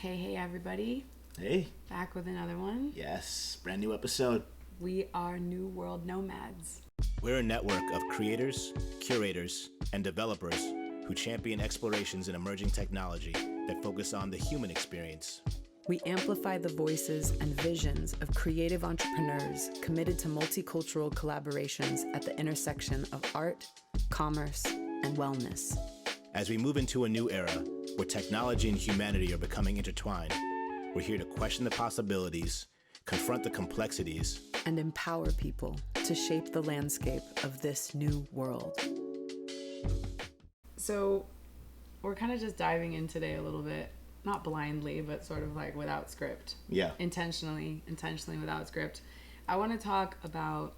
Hey, everybody. Hey. Back with another one. Yes, brand new episode. We are New World Nomads. We're a network of creators, curators, and developers who champion explorations in emerging technology that focus on the human experience. We amplify the voices and visions of creative entrepreneurs committed to multicultural collaborations at the intersection of art, commerce, and wellness. As we move into a new era where technology and humanity are becoming intertwined, we're here to question the possibilities, confront the complexities, and empower people to shape the landscape of this new world. So we're kind of just diving in today a little bit, not blindly, but sort of like without script. Yeah. Intentionally without script. I want to talk about,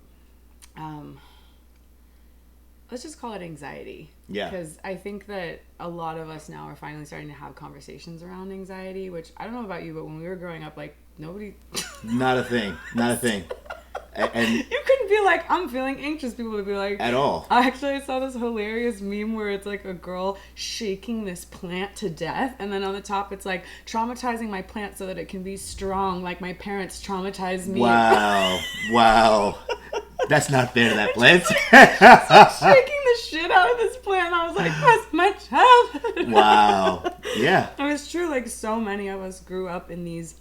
let's just call it anxiety. Yeah. Because I think that a lot of us now are finally starting to have conversations around anxiety, which I don't know about you, but when we were growing up, like nobody... Not a thing. And you couldn't be like, I'm feeling anxious. People would be like... At all. Actually, I saw this hilarious meme where it's like a girl shaking this plant to death. And then on the top, it's like, traumatizing my plant so that it can be strong. Like my parents traumatized me. Wow. That's not fair to that plant. Shaking the shit out of this plant. I was like, that's my childhood. Wow. Yeah. And it's true. Like so many of us grew up in these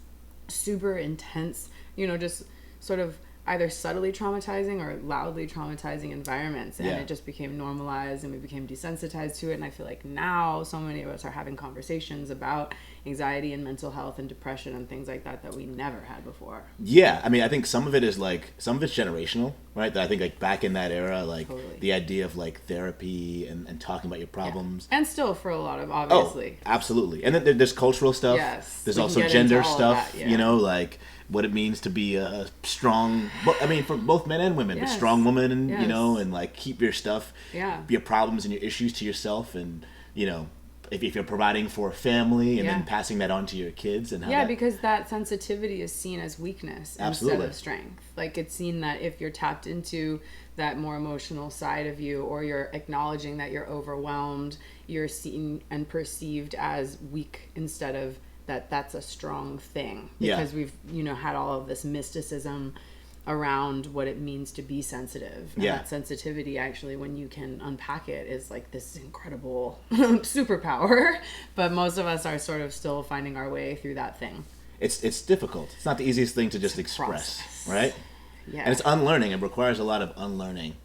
super intense, just sort of either subtly traumatizing or loudly traumatizing environments, and it just became normalized and we became desensitized to it. And I feel like now so many of us are having conversations about anxiety and mental health and depression and things like that we never had before. Yeah, I mean, I think some of it's generational, right? That I think like back in that era, like Totally. The idea of like therapy and talking about your problems. Yeah. And still for a lot of, obviously. Oh, absolutely. And then there's cultural stuff. Yes. There's also gender stuff, that, yeah. like what it means to be a strong, for both men and women, Yes. but strong woman, and, Yes. and like keep your stuff, your problems and your issues to yourself, and, if you're providing for a family and then passing that on to your kids. And how because that sensitivity is seen as weakness instead of strength. Like it's seen that if you're tapped into that more emotional side of you, or you're acknowledging that you're overwhelmed, you're seen and perceived as weak instead of that's a strong thing. Because we've, had all of this mysticism around what it means to be sensitive. And that sensitivity, actually, when you can unpack it, is like this incredible superpower. But most of us are sort of still finding our way through that thing. It's difficult. It's not the easiest thing to just express, process. right? Yeah. And it's unlearning. It requires a lot of unlearning,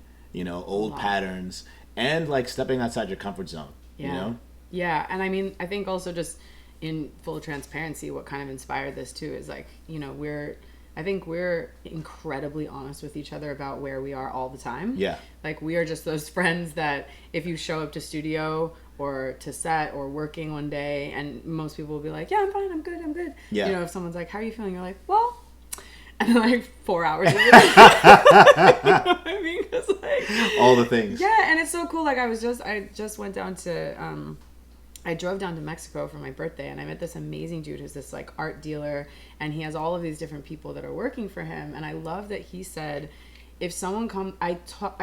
old patterns, and like stepping outside your comfort zone, Yeah, and I mean, I think also just in full transparency, what kind of inspired this too is like, I think we're incredibly honest with each other about where we are all the time. Yeah. Like we are just those friends that if you show up to studio or to set or working one day, and most people will be like, yeah, I'm fine, I'm good. Yeah. If someone's like, how are you feeling? You're like, well, and then like 4 hours later. You know what I mean? 'Cause like, all the things. Yeah, and it's so cool. Like I just went down to, I drove down to Mexico for my birthday, and I met this amazing dude who's this like art dealer, and he has all of these different people that are working for him. And I love that he said, if someone I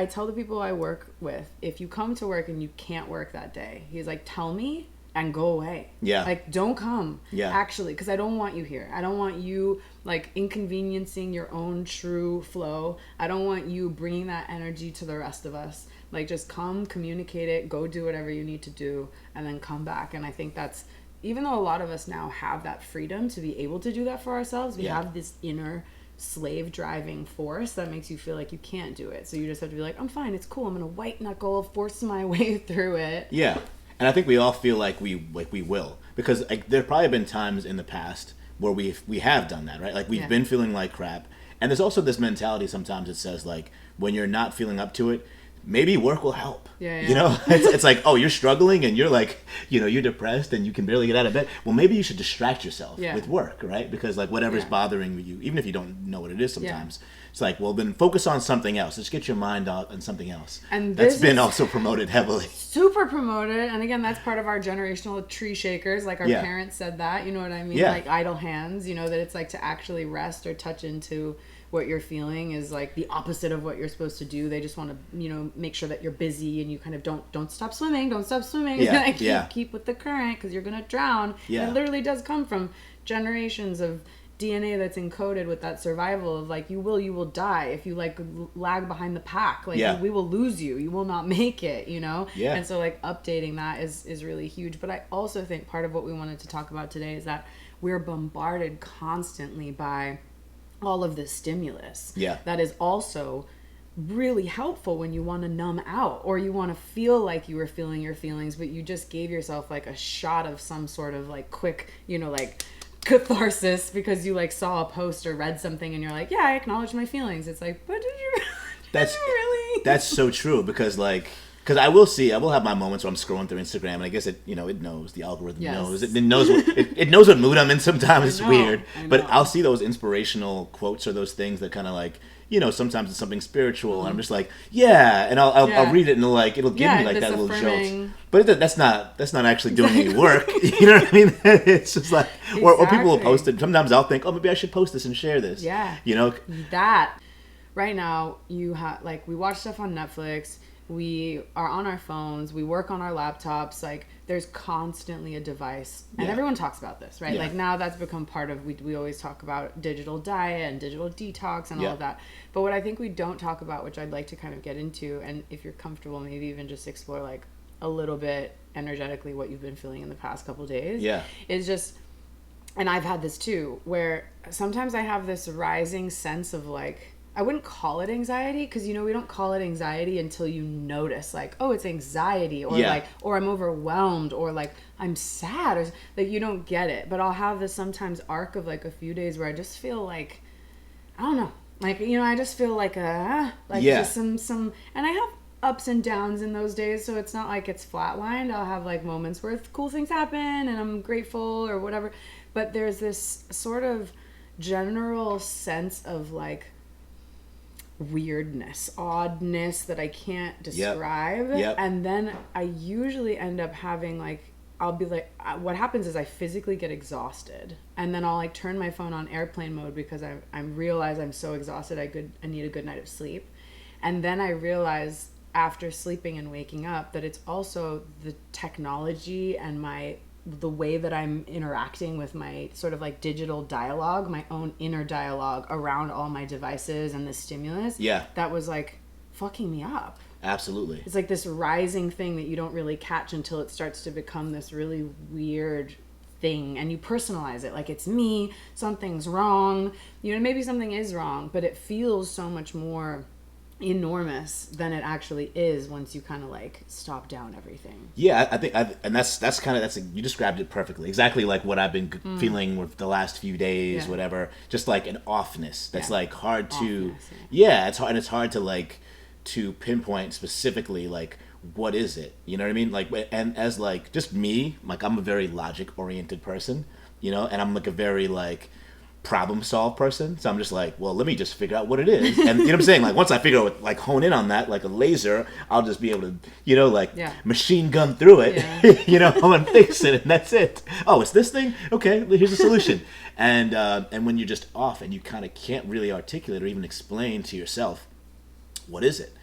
tell the people I work with, if you come to work and you can't work that day, he's like, tell me and go away. Yeah. Like, don't come. Yeah. Actually, because I don't want you here. I don't want you like inconveniencing your own true flow. I don't want you bringing that energy to the rest of us. Like, just come, communicate it, go do whatever you need to do, and then come back. And I think that's, even though a lot of us now have that freedom to be able to do that for ourselves, we have this inner slave driving force that makes you feel like you can't do it. So you just have to be like, I'm fine, it's cool, I'm gonna white knuckle, force my way through it. Yeah. And I think we all feel like we will. Because like there have probably been times in the past where we have done that, right? Like we've been feeling like crap. And there's also this mentality sometimes that says like, when you're not feeling up to it, maybe work will help. Yeah. It's like, oh, you're struggling and you're like, you're depressed and you can barely get out of bed. Well, maybe you should distract yourself with work, right? Because like whatever's bothering you, even if you don't know what it is sometimes, it's like, well, then focus on something else. Just get your mind on something else. And that's been also promoted heavily. Super promoted. And again, that's part of our generational tree shakers. Like our parents said that, you know what I mean? Yeah. Like idle hands, that it's like to actually rest or touch into what you're feeling is like the opposite of what you're supposed to do. They just want to, make sure that you're busy and you kind of don't stop swimming. Keep with the current because you're gonna drown. Yeah. And it literally does come from generations of DNA that's encoded with that survival of like you will die if you like lag behind the pack, like we will lose you will not make it, and so like updating that is really huge. But I also think part of what we wanted to talk about today is that we're bombarded constantly by all of this stimulus that is also really helpful when you want to numb out or you want to feel like you were feeling your feelings, but you just gave yourself like a shot of some sort of like quick like catharsis because you like saw a post or read something and you're like, I acknowledge my feelings. It's like, but did you really? That's so true because I will have my moments where I'm scrolling through Instagram and I guess it knows, the algorithm knows it knows it knows what mood I'm in. Sometimes it's weird, but I'll see those inspirational quotes or those things that kind of like sometimes it's something spiritual and I'm just like and I'll read it and it'll give me like that little jolt. But that's not actually doing any work. You know what I mean? It's just like or people will post it. Sometimes I'll think, maybe I should post this and share this. That right now you have like we watch stuff on Netflix. We are on our phones, we work on our laptops, like there's constantly a device and everyone talks about this, right? Like now that's become part of, we always talk about digital diet and digital detox and all of that. But what I think we don't talk about, which I'd like to kind of get into, and if you're comfortable, maybe even just explore like a little bit energetically what you've been feeling in the past couple days. Is just, and I've had this too, where sometimes I have this rising sense of like, I wouldn't call it anxiety because we don't call it anxiety until you notice like, oh, it's anxiety or like, or I'm overwhelmed or like I'm sad or like you don't get it. But I'll have this sometimes arc of like a few days where I just feel like, I don't know, like I just feel like just some, and I have ups and downs in those days, so it's not like it's flatlined. I'll have like moments where cool things happen and I'm grateful or whatever. But there's this sort of general sense of like weirdness, oddness that I can't describe. And then I usually end up having like, I'll be like, what happens is I physically get exhausted and then I'll like turn my phone on airplane mode because I realize I'm so exhausted I need a good night of sleep. And then I realize after sleeping and waking up that it's also the technology and the way that I'm interacting with my sort of like digital dialogue, my own inner dialogue around all my devices and the stimulus that was like fucking me up. Absolutely. It's like this rising thing that you don't really catch until it starts to become this really weird thing and you personalize it like it's me, something's wrong, maybe something is wrong, but it feels so much more enormous than it actually is once you kind of like stop down everything. I think and that's you described it perfectly, exactly like what I've been feeling with the last few days, whatever, just like an offness that's like hard to it's hard to like to pinpoint specifically like what is it, you know what I mean, like, and as like just me, like I'm a very logic oriented person, and I'm like a very like problem solve person, so I'm just like, well, let me just figure out what it is, and you know what I'm saying, like once I figure out, like hone in on that like a laser, I'll just be able to machine gun through it and fix it, and that's it. Oh, it's this thing, okay, here's a solution. And when you're just off and you kind of can't really articulate or even explain to yourself what is it,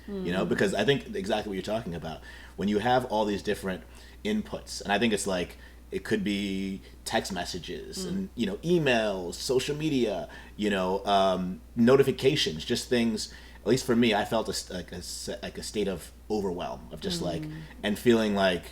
because I think exactly what you're talking about, when you have all these different inputs, and I think it's like it could be text messages and emails, social media, notifications, just things. At least for me, I felt a state of overwhelm, of just like, and feeling like,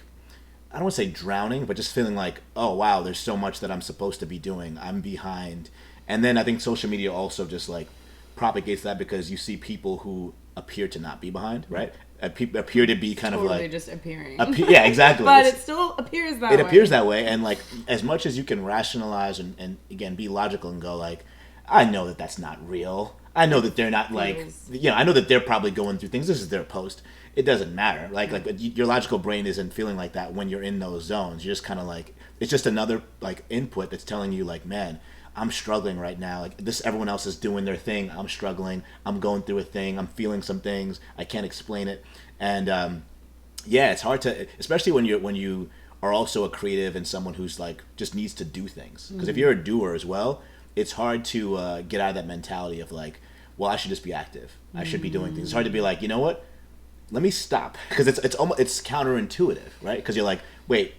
I don't want to say drowning, but just feeling like, oh wow, there's so much that I'm supposed to be doing, I'm behind. And then I think social media also just like propagates that because you see people who appear to not be behind, right? Appear to be kind totally of like just appearing. Yeah, exactly. But it still appears that way. It appears that way, and like as much as you can rationalize and again be logical and go like, I know that that's not real. I know that they're not like, I know that they're probably going through things. This is their post. It doesn't matter. Like your logical brain isn't feeling like that when you're in those zones. You're just kind of like, it's just another like input that's telling you like, man, I'm struggling right now. Like this, everyone else is doing their thing. I'm struggling. I'm going through a thing. I'm feeling some things. I can't explain it. And it's hard to, especially when you are also a creative and someone who's like just needs to do things. Because if you're a doer as well, it's hard to get out of that mentality of like, well, I should just be active. I should be doing things. It's hard to be like, you know what? Let me stop, because it's counterintuitive, right? Because you're like, wait,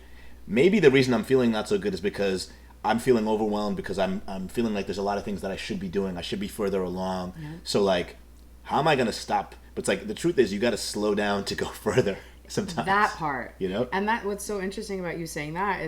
maybe the reason I'm feeling not so good is because I'm feeling overwhelmed, because I'm feeling like there's a lot of things that I should be doing. I should be further along. Yeah. So like, how am I going to stop? But it's like, the truth is, you got to slow down to go further sometimes. That part. You know? And what's so interesting about you saying that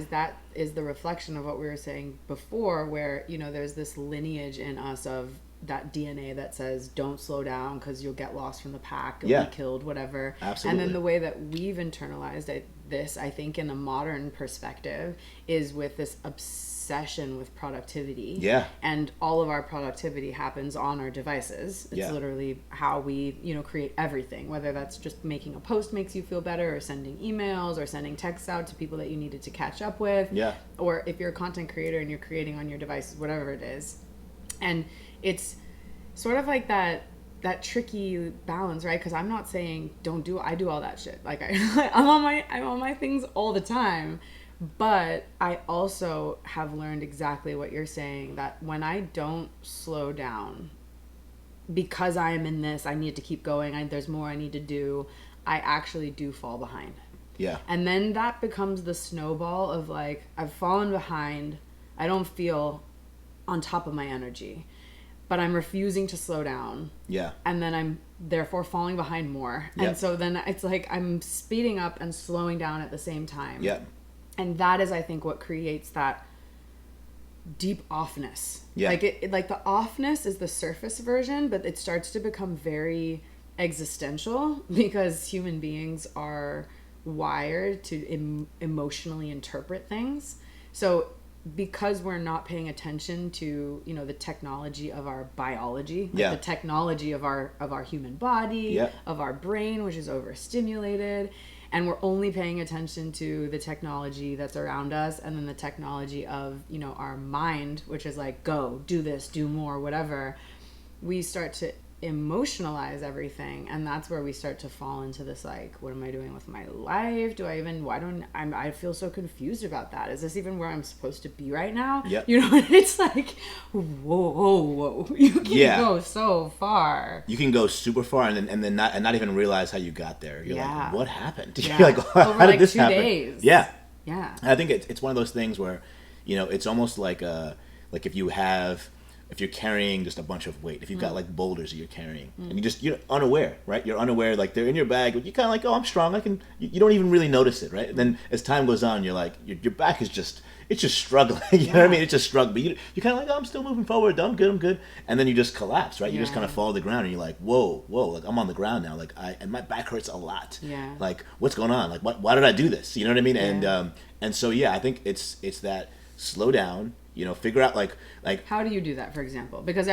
is the reflection of what we were saying before, where, you know, there's this lineage in us of that DNA that says don't slow down because you'll get lost from the pack, you'll be killed, whatever. Absolutely. And then the way that we've internalized this, I think, in a modern perspective, is with this obsession with productivity. Yeah. And all of our productivity happens on our devices. It's literally how we, you know, create everything, whether that's just making a post makes you feel better, or sending emails, or sending texts out to people that you needed to catch up with. Yeah. Or if you're a content creator and you're creating on your devices, whatever it is. And it's sort of like that tricky balance, right? Because I'm not saying I do all that shit. Like I'm on my things all the time, but I also have learned exactly what you're saying, that when I don't slow down because I am in this, I need to keep going, there's more I need to do, I actually do fall behind. Yeah. And then that becomes the snowball of like, I've fallen behind, I don't feel on top of my energy, but I'm refusing to slow down. Yeah. And then I'm therefore falling behind more. Yep. And so then it's like I'm speeding up and slowing down at the same time. Yeah. And that is, I think, what creates that deep offness. Yeah. Like the offness is the surface version, but it starts to become very existential, because human beings are wired to emotionally interpret things. So because we're not paying attention to, you know, the technology of our biology, like the technology of our human body, of our brain, which is overstimulated, and we're only paying attention to the technology that's around us, and then the technology of, you know, our mind, which is like, go, do this, do more, whatever, we start to emotionalize everything, and that's where we start to fall into this like, what am I doing with my life? I feel so confused about that. Is this even where I'm supposed to be right now? Yep. You know, it's like, whoa. You can go so far. You can go super far and then not even realize how you got there. You're like, what happened? Yeah. You're like, how Over did this 2 happen? days. Yeah. Yeah. And I think it's one of those things where, you know, it's almost like if you're carrying just a bunch of weight, if you've got like boulders that you're carrying, and you're unaware, right? You're unaware, like they're in your bag, but you're kind of like, oh, I'm strong. You don't even really notice it, right? And then as time goes on, you're like, your back is just struggling. You know what I mean? It's just struggling. But you're kind of like, oh, I'm still moving forward. I'm good. And then you just collapse, right? You just kind of fall to the ground, and you're like, whoa, like I'm on the ground now. Like and my back hurts a lot. Yeah. Like what's going on? Like why did I do this? You know what I mean? Yeah. And so I think it's that slow down. You know, figure out like how do you do that, for example? Because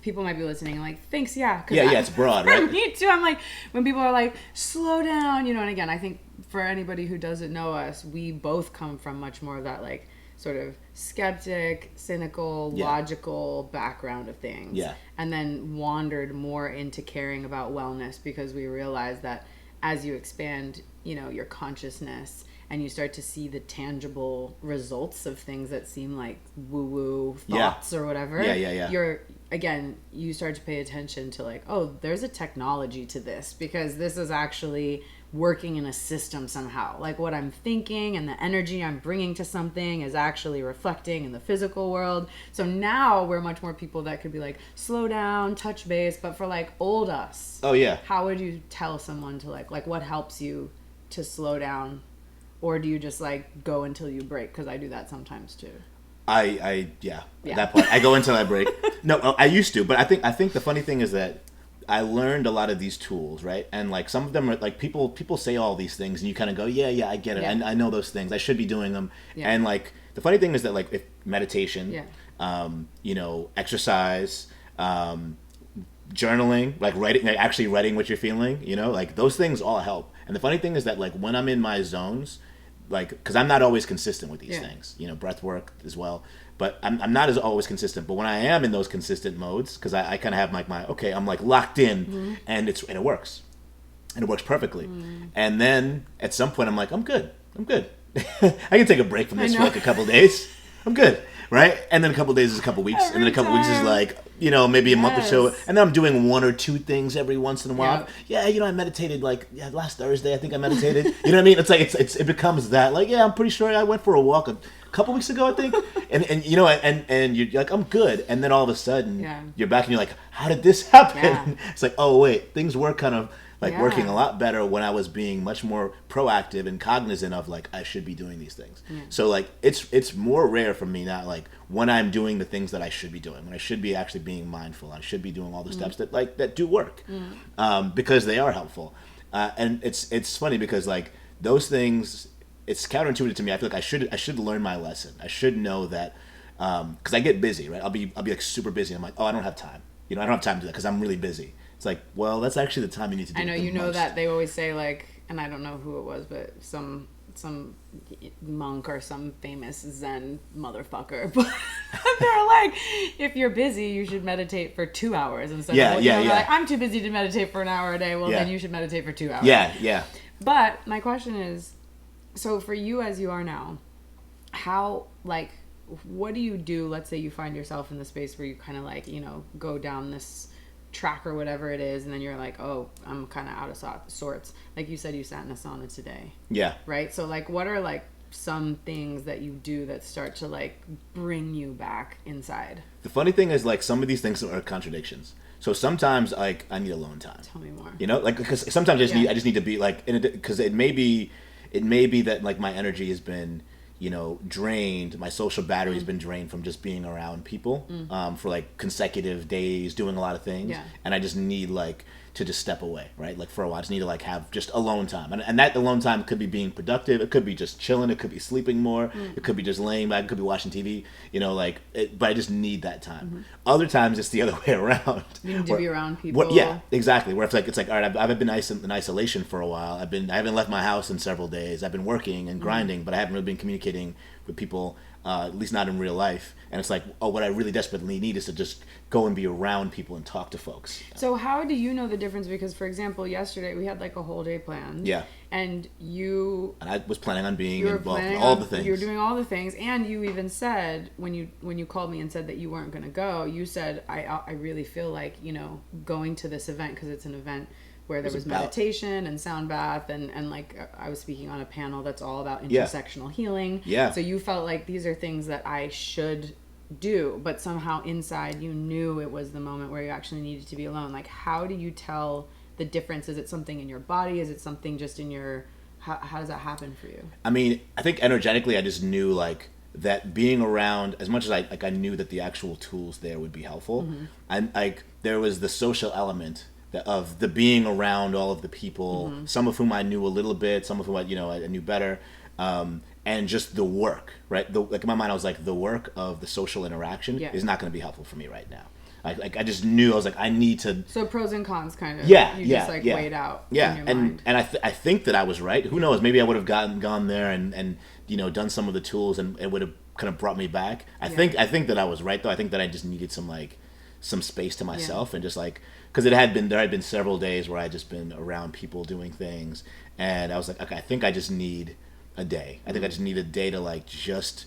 people might be listening and like, thanks, it's broad, right? Me too. I'm like, when people are like, slow down, you know. And again, I think for anybody who doesn't know us, we both come from much more of that like sort of skeptic, cynical, logical background of things. Yeah. And then wandered more into caring about wellness, because we realized that as you expand, you know, your consciousness, and you start to see the tangible results of things that seem like woo-woo thoughts or whatever. You start to pay attention to like, oh, there's a technology to this, because this is actually working in a system somehow. Like what I'm thinking and the energy I'm bringing to something is actually reflecting in the physical world. So now we're much more people that could be like, slow down, touch base. But for like old us, how would you tell someone to like what helps you to slow down? Or do you just like go until you break? Because I do that sometimes too. At that point I go until I break. No, I used to, but I think the funny thing is that I learned a lot of these tools, right? And like some of them are like people say all these things, and you kind of go, I get it. I know those things. I should be doing them. Yeah. And like the funny thing is that like if meditation, you know, exercise, journaling, like actually writing what you're feeling, you know, like those things all help. And the funny thing is that like when I'm in my zones, like, because I'm not always consistent with these things, you know, breath work as well, but I'm not as always consistent. But when I am in those consistent modes, because I kind of have like I'm like locked in, and it works, and it works perfectly. And then at some point I'm like, I'm good. I can take a break from this for like a couple days. I'm good. right? And then a couple of days is a couple of weeks, and then a couple of weeks is like, maybe a month or so, and then I'm doing 1 or 2 things every once in a while. Yeah, I meditated last Thursday. I think I meditated. You know what I mean? It's like it becomes that I'm pretty sure I went for a walk a couple weeks ago, I think, and you're like, I'm good, and then all of a sudden you're back and you're like, how did this happen? Yeah. It's like, oh wait, things were kind of working a lot better when I was being much more proactive and cognizant of I should be doing these things. Yeah. So it's more rare for me now, when I'm doing the things that I should be doing, when I should be actually being mindful, I should be doing all the steps that do work, because they are helpful. And it's funny because those things, it's counterintuitive to me. I feel like I should learn my lesson. I should know that, because I get busy, right? I'll be super busy. I'm like, oh, I don't have time. I don't have time to do that because I'm really busy. It's like, well, that's actually the time you need to do it. I know most. that they always say and I don't know who it was, but some monk or some famous Zen motherfucker, but they're like, if you're busy, you should meditate for 2 hours instead of I'm too busy to meditate for an hour a day. Well, then you should meditate for 2 hours. Yeah. But my question is, so for you as you are now, how what do you do? Let's say you find yourself in the space where you kind of go down this track or whatever it is, and then you're like, oh, I'm kind of out of sorts. Like you said, you sat in a sauna today. Yeah. Right? So what are some things that you do that start to bring you back inside? The funny thing is some of these things are contradictions. So sometimes I need alone time. Tell me more. Because sometimes I just need to be because it may be that my energy has been drained. My social battery has been drained from just being around people for consecutive days, doing a lot of things. Yeah. And I just need to just step away, right? For a while, I just need to have just alone time. And that alone time could be being productive. It could be just chilling. It could be sleeping more. It could be just laying back. It could be watching TV, but I just need that time. Mm-hmm. Other times it's the other way around. You need to be around people. Yeah, exactly. Where it's all right, I've been in isolation for a while. I haven't left my house in several days. I've been working and grinding, but I haven't really been communicating with people, at least not in real life. And it's what I really desperately need is to just go and be around people and talk to folks. So how do you know the difference? Because, for example, yesterday we had a whole day planned. Yeah. And I was planning on being involved in all the things. You were doing all the things. And you even said, when you called me and said that you weren't going to go, you said, I really feel going to this event, because it's an event where there was meditation and sound bath and I was speaking on a panel that's all about intersectional healing. Yeah. So you felt these are things that I should do, but somehow inside you knew it was the moment where you actually needed to be alone. How do you tell the difference? Is it something in your body? Is it something just in your... How does that happen for you? I mean, I think energetically I just knew that being around, as much as I knew that the actual tools there would be helpful, and there was the social element of the being around all of the people, some of whom I knew a little bit, some of whom I knew better, and just the work, right? In my mind, I was the work of the social interaction is not going to be helpful for me right now. I just knew, I was I need to. So pros and cons, kind of. Yeah, you just weighed out. Yeah, in your mind. And I think that I was right. Who knows? Maybe I would have gone there and done some of the tools, and it would have kind of brought me back. I think that I was right though. I think that I just needed some space to myself and just because there had been several days where I had just been around people doing things, and I was okay, I think I just need a day. I think I just need a day to just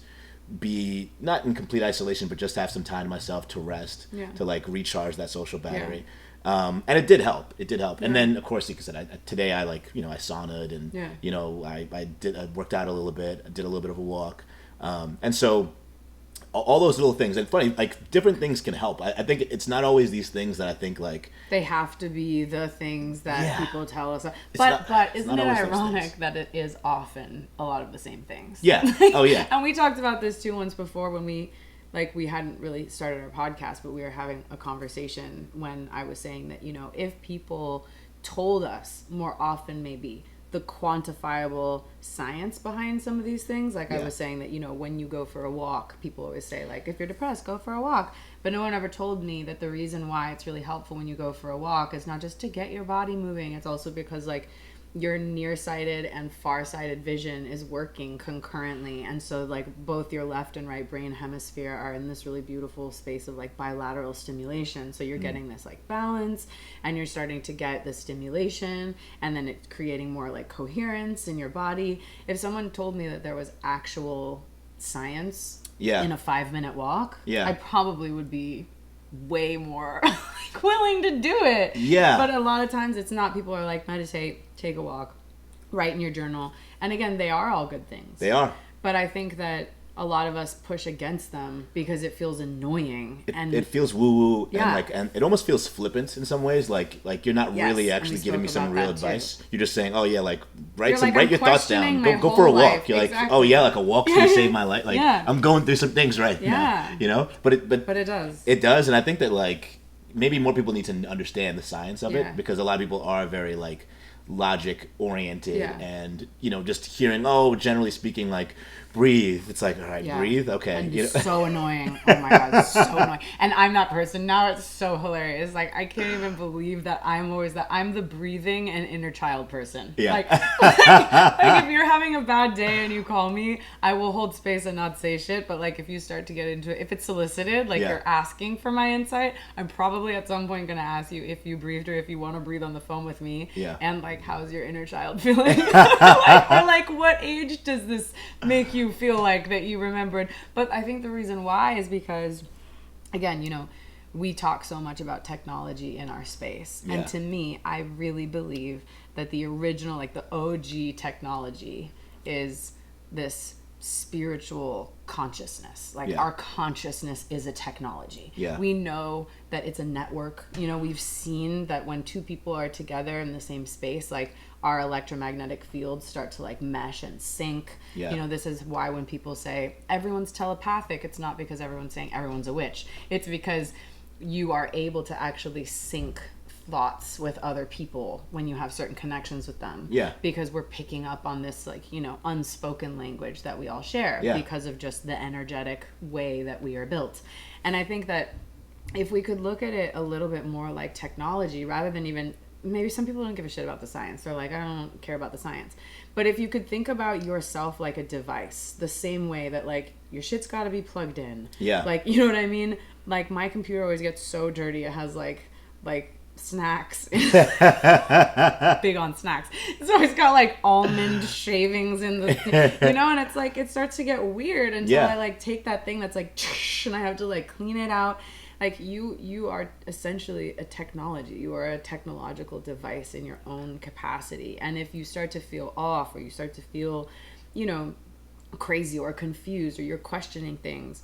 be not in complete isolation, but just have some time to myself to rest, to recharge that social battery. And it did help. Yeah. And then of course, like I said, today I I saunaed and I worked out a little bit. I did a little bit of a walk, and so. All those little things, and funny, different things can help. I think it's not always these things that I think they have to be the things that people tell us. But isn't it ironic that it is often a lot of the same things? Yeah. Oh yeah. And we talked about this too once before when we hadn't really started our podcast, but we were having a conversation when I was saying that if people told us more often, maybe the quantifiable science behind some of these things. I was saying that, when you go for a walk, people always say, if you're depressed, go for a walk. But no one ever told me that the reason why it's really helpful when you go for a walk is not just to get your body moving. It's also because, your nearsighted and farsighted vision is working concurrently. And so, both your left and right brain hemisphere are in this really beautiful space of, bilateral stimulation. So you're getting this, balance, and you're starting to get the stimulation, and then it's creating more, coherence in your body. If someone told me that there was actual science in a 5-minute walk, I probably would be way more like willing to do it. Yeah. But a lot of times it's not. People are like, meditate, take a walk, write in your journal. And again, they are all good things. They are. But I think that a lot of us push against them because it feels annoying. It feels woo-woo, and it almost feels flippant in some ways. Like you're not really actually giving me some real advice. You're just saying, oh yeah, like write your thoughts down. Go for a walk. You're like, oh yeah, like a walk's gonna save my life. Like I'm going through some things right now. You know? But it does. It does, and I think that like maybe more people need to understand the science of it, because a lot of people are very like logic oriented, and just hearing, generally speaking, like breathe. It's like, all right, breathe. Okay. And it's so annoying. Oh my God, it's so annoying. And I'm that person. Now it's so hilarious. Like, I can't even believe that I'm the breathing and inner child person. Yeah. Like if you're having a bad day and you call me, I will hold space and not say shit. But like, if you start to get into it, if it's solicited, like you're asking for my insight, I'm probably at some point going to ask you if you breathed or if you want to breathe on the phone with me. Yeah. And like, how's your inner child feeling? Like, what age does this make you feel like that you remembered? But I think the reason why is because, again, we talk so much about technology in our space. Yeah. And to me, I really believe that the original, like the OG technology is this spiritual consciousness. Like our consciousness is a technology. Yeah. We know that it's a network. We've seen that when two people are together in the same space, like our electromagnetic fields start to like mesh and sync. Yeah. This is why when people say everyone's telepathic, it's not because everyone's saying everyone's a witch. It's because you are able to actually sync thoughts with other people when you have certain connections with them. Yeah. Because we're picking up on this like, unspoken language that we all share because of just the energetic way that we are built. And I think that if we could look at it a little bit more like technology rather than even, maybe some people don't give a shit about the science. They're like, I don't care about the science. But if you could think about yourself like a device, the same way that like your shit's got to be plugged in. Yeah. Like, you know what I mean? Like my computer always gets so dirty. It has like snacks. Big on snacks. So it's got like almond shavings in the and it's like it starts to get weird until I like take that thing that's like and I have to like clean it out. Like you are essentially a technology. You are a technological device in your own capacity. And if you start to feel off or you start to feel, crazy or confused or you're questioning things,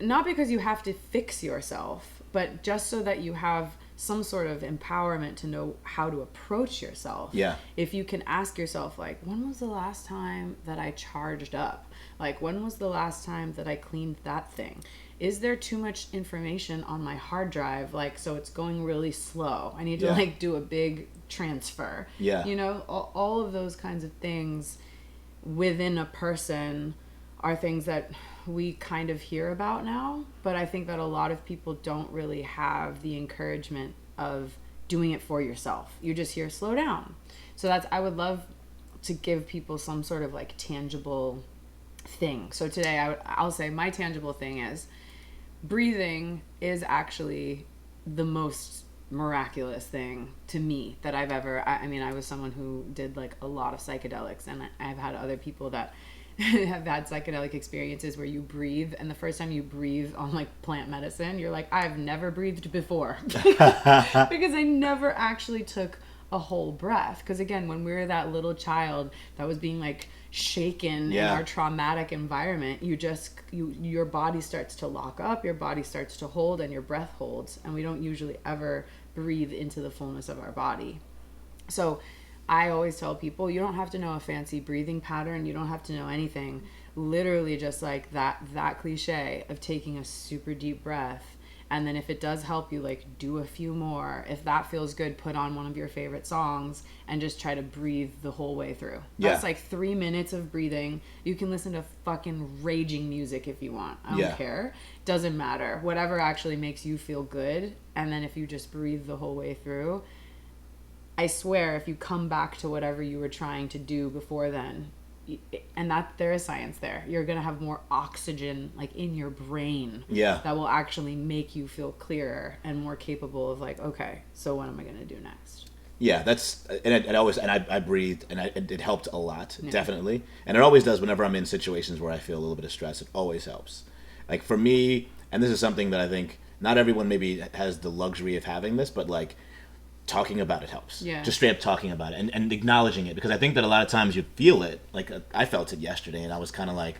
not because you have to fix yourself, but just so that you have some sort of empowerment to know how to approach yourself. Yeah. If you can ask yourself, like, when was the last time that I charged up? Like, when was the last time that I cleaned that thing? Is there too much information on my hard drive? Like, so it's going really slow. I need to like do a big transfer. Yeah. All of those kinds of things within a person are things that we kind of hear about now, but I think that a lot of people don't really have the encouragement of doing it for yourself. You just hear slow down. So I would love to give people some sort of like tangible thing. So today I'll say my tangible thing is breathing is actually the most miraculous thing to me that I've ever, I mean, I was someone who did like a lot of psychedelics, and I've had other people that have had psychedelic experiences where you breathe, and the first time you breathe on like plant medicine, you're like, I've never breathed before because I never actually took a whole breath. Because again, when we were that little child that was being like shaken in our traumatic environment, your body starts to lock up, your body starts to hold, and your breath holds, and we don't usually ever breathe into the fullness of our body. So I always tell people, you don't have to know a fancy breathing pattern. You don't have to know anything. Literally just like that cliche of taking a super deep breath. And then if it does help you, like, do a few more. If that feels good, put on one of your favorite songs and just try to breathe the whole way through. That's like 3 minutes of breathing. You can listen to fucking raging music if you want. I don't care. Doesn't matter. Whatever actually makes you feel good. And then if you just breathe the whole way through, I swear, if you come back to whatever you were trying to do before then, and that there is science there, you're going to have more oxygen like in your brain that will actually make you feel clearer and more capable of like, okay, so what am I going to do next? Yeah, that's, and I breathed, and it helped a lot, definitely. And it always does whenever I'm in situations where I feel a little bit of stress. It always helps. like for me, and this is something that I think not everyone maybe has the luxury of having this, but like talking about it helps. Yeah. Just straight up talking about it and acknowledging it, because I think that a lot of times you feel it. Like I felt it yesterday, and I was kind of like,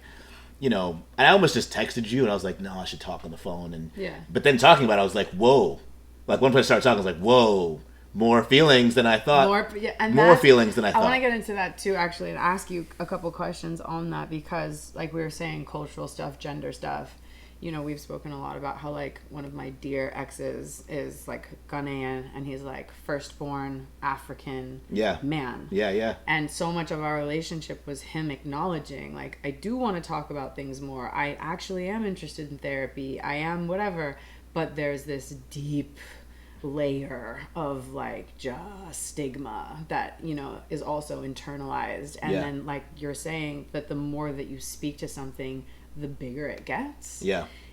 I almost just texted you, and I was like, no, I should talk on the phone. And but then talking about it, I was like, whoa. Like when I started talking, I was like, whoa. More feelings than I thought. More feelings than I thought. I want to get into that too, actually, and ask you a couple questions on that, because, like we were saying, cultural stuff, gender stuff. We've spoken a lot about how, like, one of my dear exes is, like, Ghanaian, and he's, like, firstborn African man. Yeah. And so much of our relationship was him acknowledging, like, I do want to talk about things more. I actually am interested in therapy. I am whatever. But there's this deep layer of like just stigma that is also internalized, and then like you're saying that the more that you speak to something, the bigger it gets.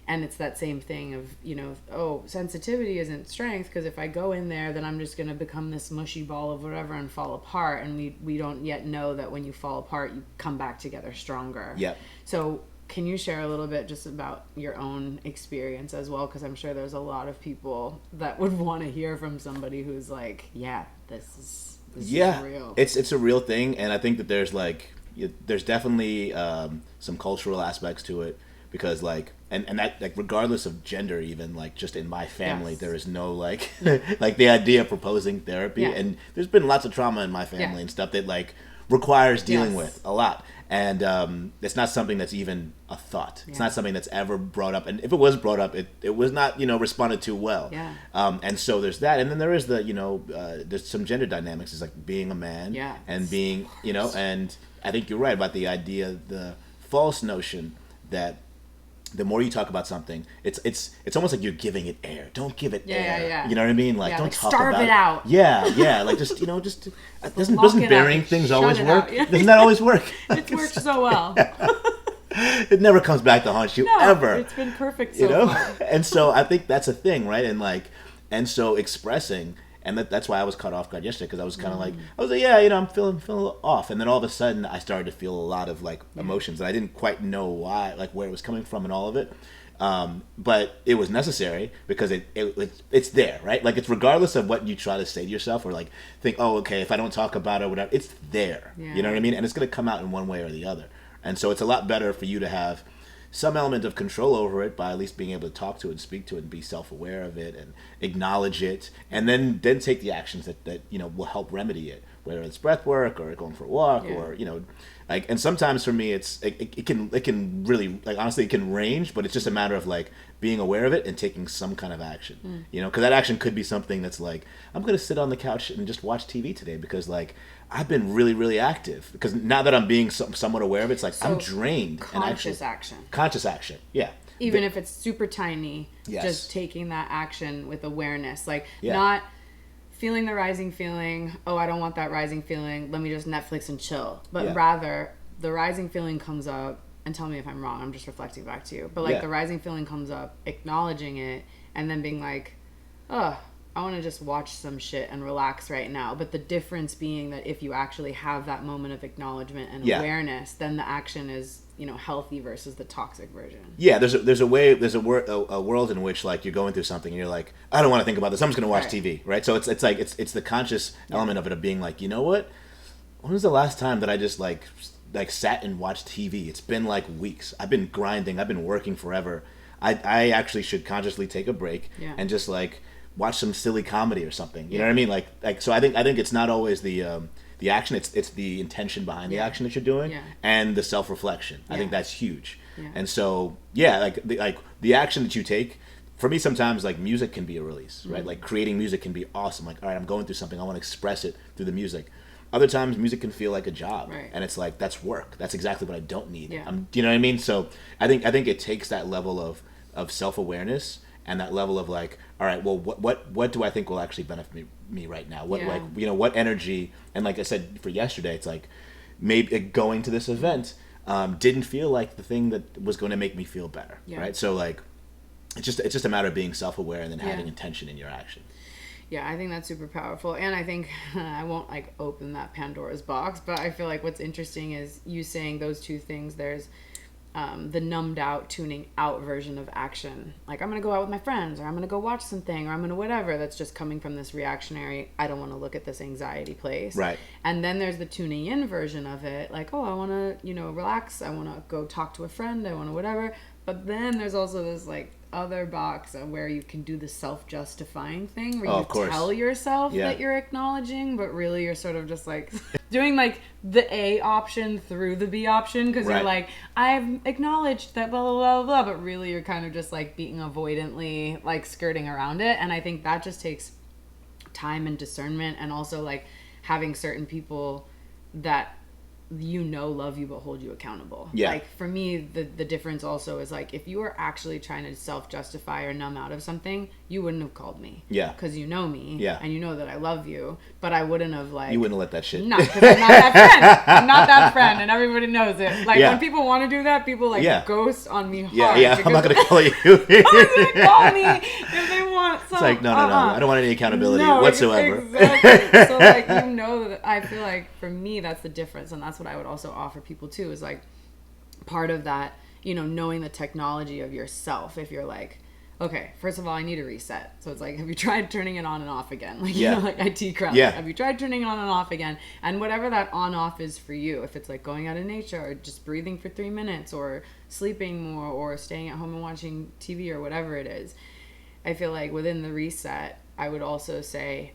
And it's that same thing of sensitivity isn't strength, because if I go in there, then I'm just going to become this mushy ball of whatever and fall apart, and we don't yet know that when you fall apart you come back together stronger. So can you share a little bit just about your own experience as well? Because I'm sure there's a lot of people that would want to hear from somebody who's like, this is real. It's a real thing, and I think that there's definitely some cultural aspects to it, because like and that, like, regardless of gender, even like just in my family, there is no like like the idea of proposing therapy, and there's been lots of trauma in my family and stuff that like requires dealing with a lot. And it's not something that's even a thought. It's not something that's ever brought up. And if it was brought up, it was not, responded to well. And so there's that. And then there is the, there's some gender dynamics. It's like being a man and being, and I think you're right about the idea, the false notion that the more you talk about something, it's almost like you're giving it air. Don't give it air. You know what I mean? Like, don't like talk starve about it out. Like just doesn't burying things always work? Doesn't that always work? It's worked so well. It never comes back to haunt you ever. It's been perfect so far. And so I think that's a thing, right? And so expressing. And that's why I was caught off guard yesterday, because I was kind of like, I'm feeling off. And then all of a sudden, I started to feel a lot of like emotions, and I didn't quite know why, like where it was coming from and all of it. But it was necessary, because it's there, right? Like, it's regardless of what you try to say to yourself, or like think, oh, okay, if I don't talk about it or whatever, it's there. You know what I mean? And it's going to come out in one way or the other. And so it's a lot better for you to have some element of control over it by at least being able to talk to it and speak to it and be self-aware of it and acknowledge it, and then take the actions that will help remedy it, whether it's breath work or going for a walk or like. And sometimes for me it can really, like, honestly, it can range, but it's just a matter of like being aware of it and taking some kind of action. Because that action could be something that's like, I'm gonna sit on the couch and just watch TV today, because like I've been really, really active, because now that I'm being somewhat aware of it, it's like, so I'm drained. Conscious action, yeah. Even if it's super tiny, just taking that action with awareness, like not feeling the rising feeling. Oh, I don't want that rising feeling. Let me just Netflix and chill. But rather, the rising feeling comes up, and tell me if I'm wrong. I'm just reflecting back to you. But like the rising feeling comes up, acknowledging it, and then being like, oh, I want to just watch some shit and relax right now. But the difference being that if you actually have that moment of acknowledgement and awareness, then the action is, healthy versus the toxic version. Yeah, there's a world in which like you're going through something and you're like, I don't want to think about this. I'm just going to watch TV, right? So it's like it's the conscious element of it, of being like, you know what? When was the last time that I just like sat and watched TV? It's been like weeks. I've been grinding. I've been working forever. I actually should consciously take a break and just like watch some silly comedy or something. You know what I mean? Like so I think it's not always the action, it's the intention behind the action that you're doing and the self-reflection. I think that's huge. And so like the action that you take, for me sometimes like music can be a release, right? Like creating music can be awesome. Like, all right, I'm going through something, I want to express it through the music. Other times music can feel like a job, and it's like, that's work. That's exactly what I don't need. Do you know what I mean? So I think it takes that level of self-awareness and that level of like, all right, well, what do I think will actually benefit me right now? What like, what energy? And like I said for yesterday, it's like maybe going to this event didn't feel like the thing that was going to make me feel better, right? So like, it's just a matter of being self-aware and then having intention in your action. Yeah, I think that's super powerful. And I think I won't like open that Pandora's box, but I feel like what's interesting is you saying those two things. There's the numbed out, tuning out version of action. Like, I'm going to go out with my friends, or I'm going to go watch something, or I'm going to whatever. That's just coming from this reactionary, I don't want to look at this anxiety place. Right. And then there's the tuning in version of it. Like, oh, I want to, relax. I want to go talk to a friend. I want to whatever. But then there's also this, like, other box of where you can do the self-justifying thing where you tell yourself that you're acknowledging, but really you're sort of just like doing like the A option through the B option, because you're like, I've acknowledged that blah, blah, blah, blah, but really you're kind of just like being avoidantly like skirting around it. And I think that just takes time and discernment, and also like having certain people that love you but hold you accountable. Like for me, the difference also is like, if you were actually trying to self-justify or numb out of something, you wouldn't have called me. Because you know me. And you know that I love you, but I wouldn't have like, you wouldn't let that shit. No, because I'm not that friend. I'm not that friend, and everybody knows it. Like when people want to do that, people like ghost on me hard. I'm not gonna call you. No one's gonna call me if they want some. It's like no, I don't want any accountability whatsoever. Exactly. So like, that I feel like for me that's the difference, and that's what I would also offer people too, is like part of that, knowing the technology of yourself. If you're like, okay, first of all, I need a reset. So it's like, have you tried turning it on and off again? Like, like IT crowd. Have you tried turning it on and off again? And whatever that on off is for you, if it's like going out in nature, or just breathing for 3 minutes, or sleeping more, or staying at home and watching TV, or whatever it is, I feel like within the reset, I would also say,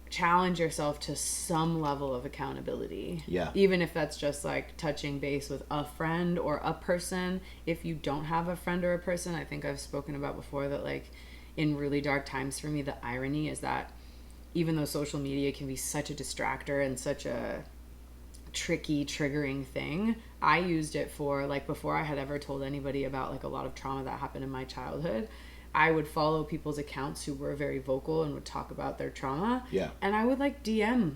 challenge yourself to some level of accountability. Even if that's just like touching base with a friend or a person. If you don't have a friend or a person, I think I've spoken about before that like in really dark times for me, the irony is that even though social media can be such a distractor and such a tricky, triggering thing, I used it for like, before I had ever told anybody about like a lot of trauma that happened in my childhood, I would follow people's accounts who were very vocal and would talk about their trauma. And I would like DM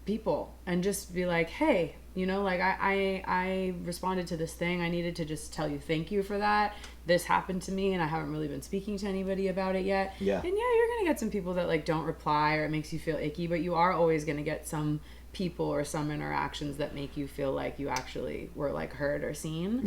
people and just be like, hey, like I responded to this thing. I needed to just tell you thank you for that. This happened to me and I haven't really been speaking to anybody about it yet. And you're going to get some people that like don't reply, or it makes you feel icky, but you are always going to get some people or some interactions that make you feel like you actually were like heard or seen.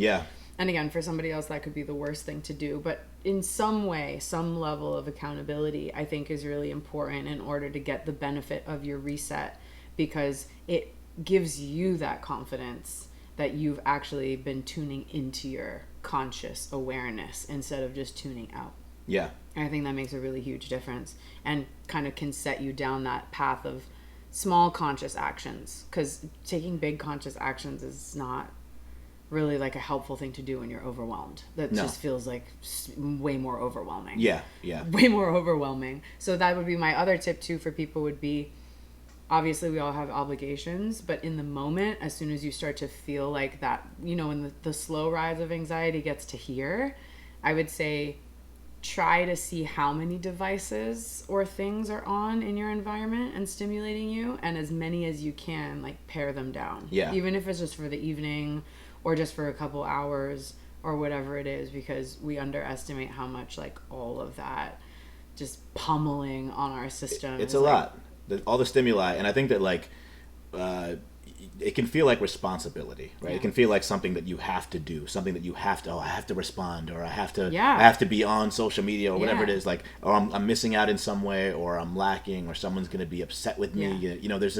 And again, for somebody else, that could be the worst thing to do. But in some way, some level of accountability, I think, is really important in order to get the benefit of your reset, because it gives you that confidence that you've actually been tuning into your conscious awareness instead of just tuning out. And I think that makes a really huge difference, and kind of can set you down that path of small conscious actions, because taking big conscious actions is not really like a helpful thing to do when you're overwhelmed. That just feels like way more overwhelming. Way more overwhelming. So that would be my other tip too for people, would be, obviously we all have obligations, but in the moment, as soon as you start to feel like that, when the slow rise of anxiety gets to here, I would say try to see how many devices or things are on in your environment and stimulating you, and as many as you can, like pare them down. Even if it's just for the evening, or just for a couple hours, or whatever it is, because we underestimate how much like all of that just pummeling on our system. It's a lot. All the stimuli, and I think that like it can feel like responsibility, right? It can feel like something that you have to do, something that you have to, I have to respond, or I have to be on social media, or whatever it is, like, or I'm missing out in some way, or I'm lacking, or someone's going to be upset with me. There's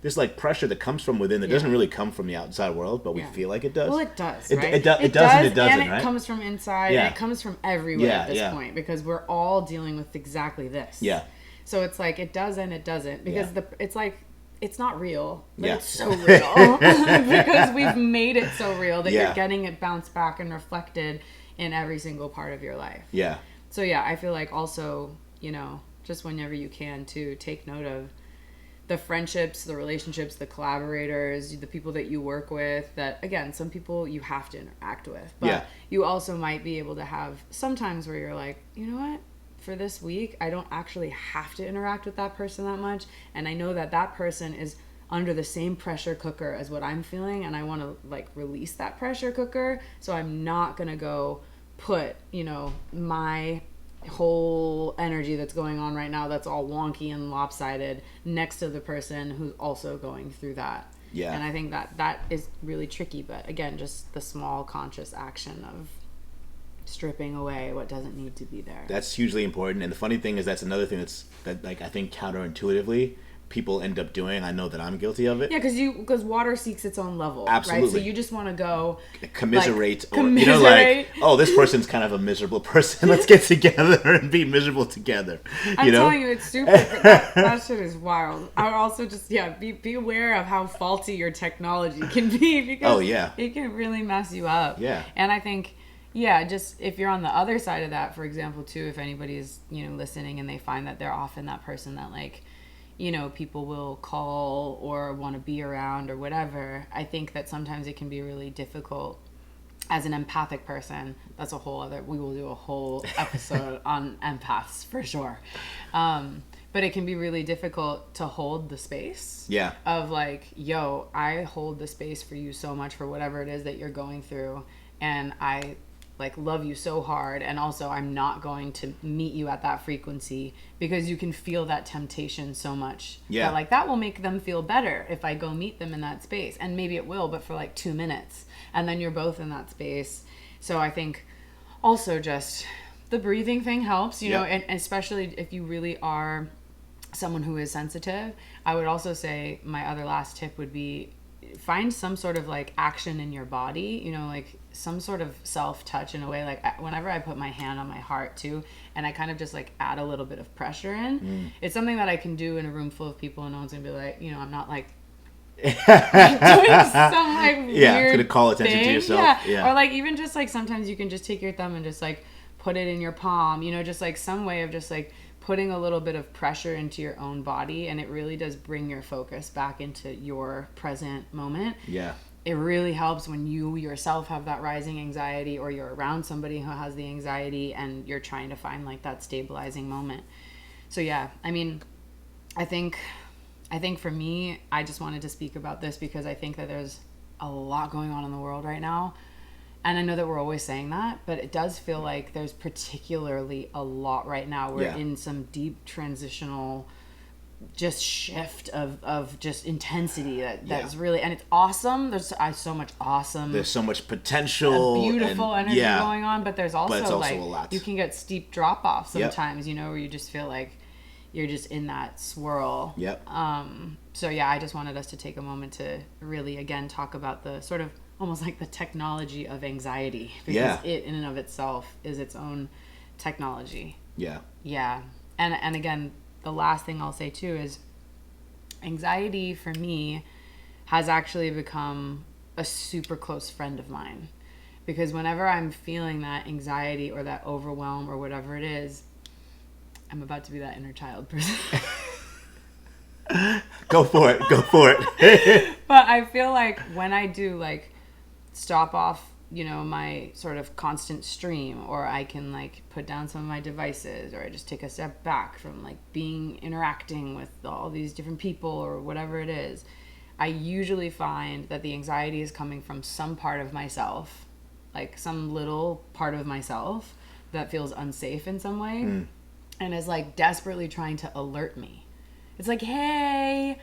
this like pressure that comes from within that doesn't really come from the outside world, but we feel like it does. Well, it does, right? It does and it doesn't, and it right? comes from inside, and it comes from everywhere at this point, because we're all dealing with exactly this. So it's like, it does and it doesn't, because it's like, it's not real, but it's so real because we've made it so real that you're getting it bounced back and reflected in every single part of your life. So I feel like also, just whenever you can, to take note of the friendships, the relationships, the collaborators, the people that you work with, that again, some people you have to interact with, but you also might be able to have sometimes where you're like, you know what? For this week, I don't actually have to interact with that person that much. And I know that that person is under the same pressure cooker as what I'm feeling. And I want to like release that pressure cooker. So I'm not going to go put, my whole energy that's going on right now, that's all wonky and lopsided, next to the person who's also going through that. Yeah. And I think that is really tricky. But again, just the small conscious action of stripping away what doesn't need to be there. That's hugely important. And the funny thing is, that's another thing that like I think counterintuitively people end up doing. I know that I'm guilty of it. Yeah, because water seeks its own level. Absolutely. Right? So you just want to go commiserate, oh, this person's kind of a miserable person. Let's get together and be miserable together. I'm telling you, it's super. that shit is wild. I would also just be aware of how faulty your technology can be, because it can really mess you up. Yeah. And I think. Yeah, just if you're on the other side of that, for example, too, if anybody's, listening and they find that they're often that person that, like, people will call or want to be around or whatever, I think that sometimes it can be really difficult as an empathic person. That's we will do a whole episode on empaths for sure. But it can be really difficult to hold the space. Yeah. Of like, yo, I hold the space for you so much for whatever it is that you're going through. And I love you so hard, and also I'm not going to meet you at that frequency, because you can feel that temptation so much. Yeah. That will make them feel better if I go meet them in that space. And maybe it will, but for 2 minutes. And then you're both in that space. So I think also just the breathing thing helps, you know, and especially if you really are someone who is sensitive. I would also say my other last tip would be find some sort of action in your body, some sort of self-touch in a way. Whenever I put my hand on my heart too, and I kind of just add a little bit of pressure in, it's something that I can do in a room full of people, and no one's gonna be like, I'm not doing some weird gonna call attention to yourself. Or even just sometimes you can just take your thumb and just put it in your palm, just some way of just putting a little bit of pressure into your own body, and it really does bring your focus back into your present moment. Yeah. It really helps when you yourself have that rising anxiety, or you're around somebody who has the anxiety and you're trying to find that stabilizing moment. So yeah, I mean, I think for me, I just wanted to speak about this because I think that there's a lot going on in the world right now. And I know that we're always saying that, but it does feel like there's particularly a lot right now. We're in some deep transitional just shift of just intensity that's really, and it's awesome. There's so much awesome. There's so much potential. Beautiful energy going on, but there's also, it's also a lot. You can get steep drop-offs sometimes, where you just feel like you're just in that swirl. Yep. So yeah, I just wanted us to take a moment to really, again, talk about the sort of almost the technology of anxiety, because it in and of itself is its own technology. Yeah. Yeah. And again, the last thing I'll say too is anxiety for me has actually become a super close friend of mine, because whenever I'm feeling that anxiety or that overwhelm or whatever it is, I'm about to be that inner child person. Go for it. But I feel like when I do stop off, my sort of constant stream, or I can put down some of my devices, or I just take a step back from interacting with all these different people or whatever it is, I usually find that the anxiety is coming from some part of myself, some little part of myself that feels unsafe in some way, and is desperately trying to alert me. It's hey,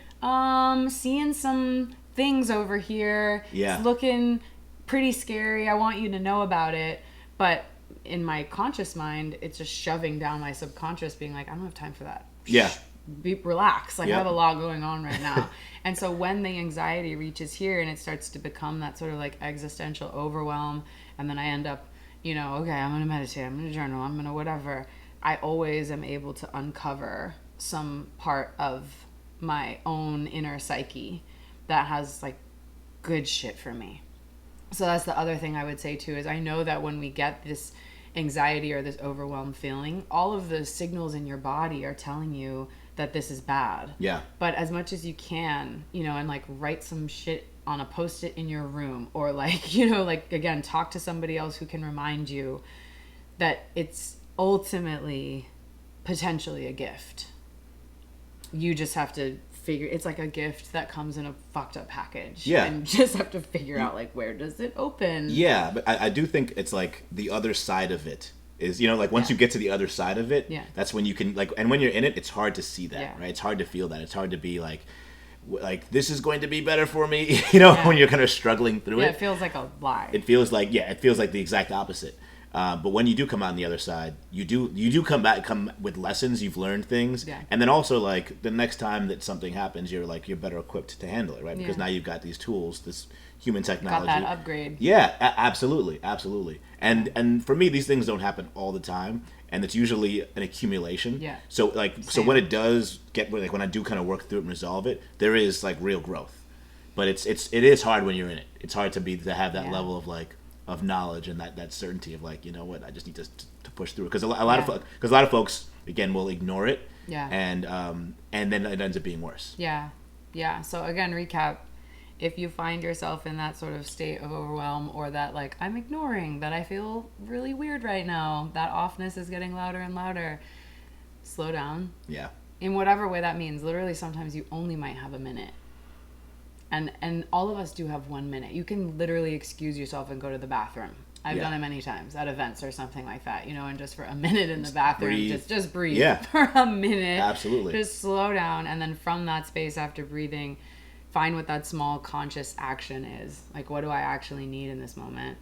seeing some things over here. Yeah. It's looking pretty scary. I want you to know about it. But in my conscious mind, it's just shoving down my subconscious, being I don't have time for that. Yeah. Relax. I have a lot going on right now. And so when the anxiety reaches here and it starts to become that sort of existential overwhelm, and then I end up, okay, I'm going to meditate, I'm going to journal, I'm going to whatever, I always am able to uncover some part of my own inner psyche that has good shit for me. So that's the other thing I would say too, is I know that when we get this anxiety or this overwhelmed feeling, all of the signals in your body are telling you that this is bad. Yeah. But as much as you can, and write some shit on a post-it in your room, or again, talk to somebody else who can remind you that it's ultimately potentially a gift. You just have to figure, it's a gift that comes in a fucked up package. Yeah. And you just have to figure out where does it open. Yeah, but I do think it's the other side of it is, once you get to the other side of it, that's when you can and when you're in it, it's hard to see that, right? It's hard to feel that. It's hard to be like this is going to be better for me, you know, when you're kind of struggling through it. Yeah, it feels like a lie. It feels like the exact opposite. But when you do come out on the other side, you do come with lessons. You've learned things, and then also like the next time that something happens, you're better equipped to handle it, right? Because now you've got these tools, this human technology. Got that upgrade. Yeah, absolutely. And for me, these things don't happen all the time, and it's usually an accumulation. Yeah. So so when it does get when I do kind of work through it and resolve it, there is like real growth. But it is hard when you're in it. It's hard to have that level of knowledge and that certainty of like, you know what, I just need to push through it, because a lot of folks again will ignore it, and then it ends up being worse. So again, recap: if you find yourself in that sort of state of overwhelm, or that like, I'm ignoring that, I feel really weird right now, that offness is getting louder and louder, slow down, in whatever way that means. Literally, sometimes you only might have a minute. And all of us do have 1 minute. You can literally excuse yourself and go to the bathroom. I've done it many times at events or something like that, you know, and just for a minute in the bathroom, just breathe for a minute. Absolutely. Just slow down. And then from that space, after breathing, find what that small conscious action is. Like, what do I actually need in this moment?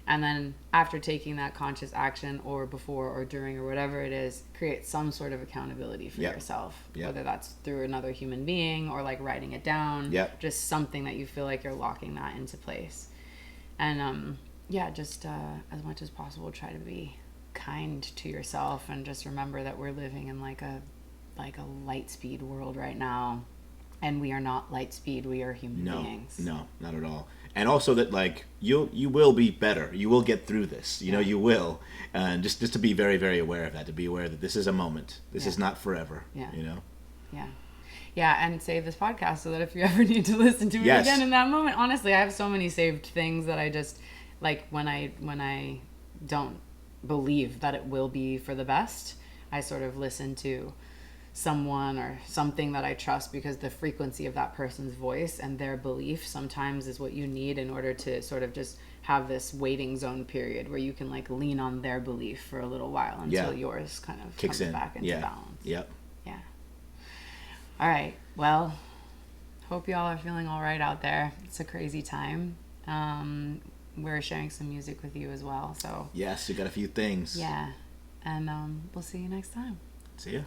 And then after taking that conscious action, or before or during or whatever it is, create some sort of accountability for yourself, whether that's through another human being or like writing it down, just something that you feel like you're locking that into place. And just as much as possible, try to be kind to yourself, and just remember that we're living in like a light speed world right now, and we are not light speed. We are human beings. No, not at all. And also that like you will be better. You will get through this. You know, you will. And just to be very, very aware of that. To be aware that this is a moment. This is not forever. You know. And save this podcast so that if you ever need to listen to it again in that moment. Honestly, I have so many saved things that I just like when I don't believe that it will be for the best, I sort of listen to someone or something that I trust, because the frequency of that person's voice and their belief sometimes is what you need in order to sort of just have this waiting zone period where you can like lean on their belief for a little while until yours kind of comes back into balance. Yeah. All right. Well, hope y'all are feeling all right out there. It's a crazy time. We're sharing some music with you as well. So yes, we got a few things. Yeah. And we'll see you next time. See ya.